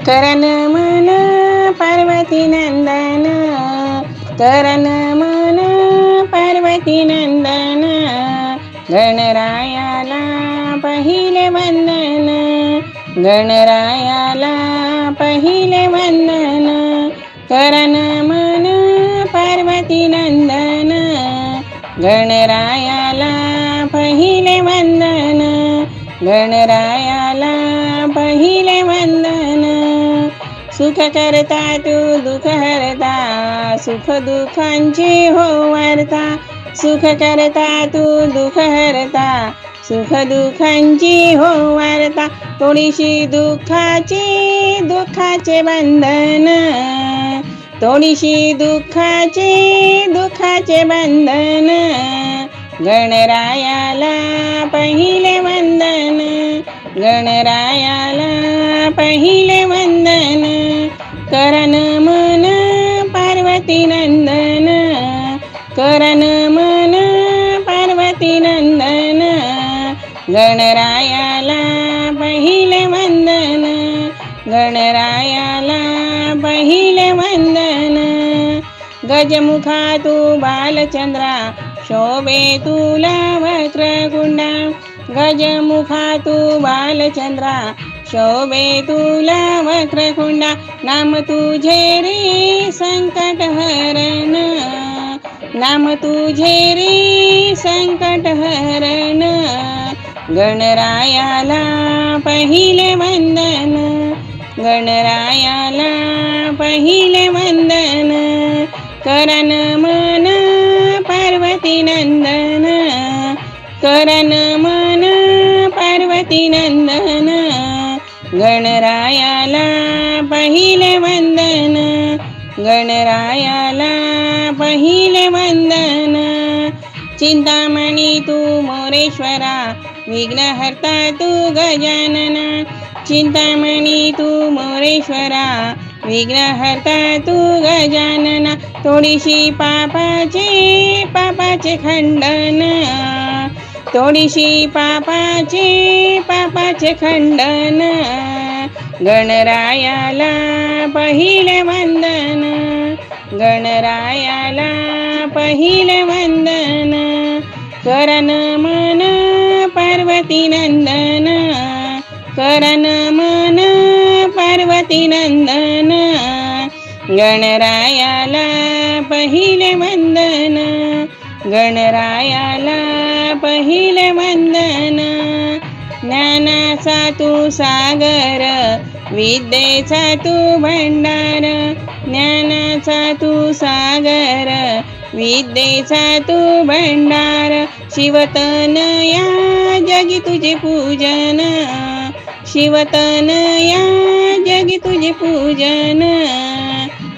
करन मन पार्वती नंदन, करन मन पार्वती नंदन, गणरायाला पहिले वंदन, गणरायाला पहिले वंदन, करन मन पार्वती नंदन, गणरायाला पहिले वंदन, गणरायाला पहिले वंदन. सुख करता तू दुःख हरता, सुख दुःखांची हो वार्ता, सुख करता तू दुःख हरता, सुख दुःखांची हो वार्ता, थोडीशी दुःखाचे बंधन, थोडीशी दुःखाचे बंधन, गणरायाला पहिले वंदन, गणरायाला पहिले वंदन, करन मन पार्वती नंदन, करन मन पार्वती नंदन, गणरायाला पहिले वंदन, गणरायाला पहिले वंदन. गजमुखा तू बालचंद्रा, शोभे तुला वक्रकुंडा, गजमुखा तू बालचंद्रा, शोभे तुला वक्रकुंडा, नाम तुझे रे संकट हरण, नाम तुझे रे संकट हरण, गणरायाला पहिले वंदन, गणरायाला पहिले वंदन, करन मन पार्वती नंदन, करन मन पार्वती नंदन, गणरायाला पहिले वंदन, गणरायाला पहिले वंदन. चिंतामणी तू मोरेश्वरा, विघ्नहर्ता तू गजानना, चिंतामणी तू मोरेश्वरा, विघ्नहर्ता तू गजानना, थोडीशी पापाचे खंडन, थोडीशी पापाचे खंडन, गणरायाला पहिले वंदन, गणरायाला पहिले वंदन, करन मन पार्वती नंदन, करन मन पार्वती नंदन, गणरायाला पहिले वंदन, गणरायाला पहिले वंदन. ज्ञानाचा तू सागर, विद्येचा तू भंडार, ज्ञानाचा तू सागर, विद्येचा तू भंडार, शिवतनया जगी तुझे पूजन, शिवतनया जगी तुझे पूजन,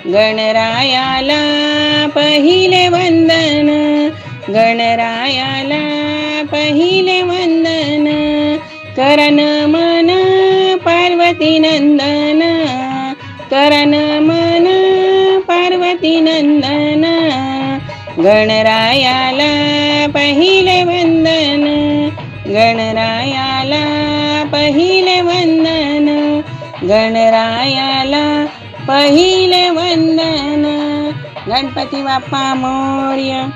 गणरायाला पहिले वंदन, गणरायाला पहिले वंदन, करन मन पार्वती नंदन, करन मन पार्वती नंदन, गणरायाला पहिले वंदन, गणरायाला पहिले वंदन, गणरायाला पहिले वंदन. गणपती बाप्पा मोरया.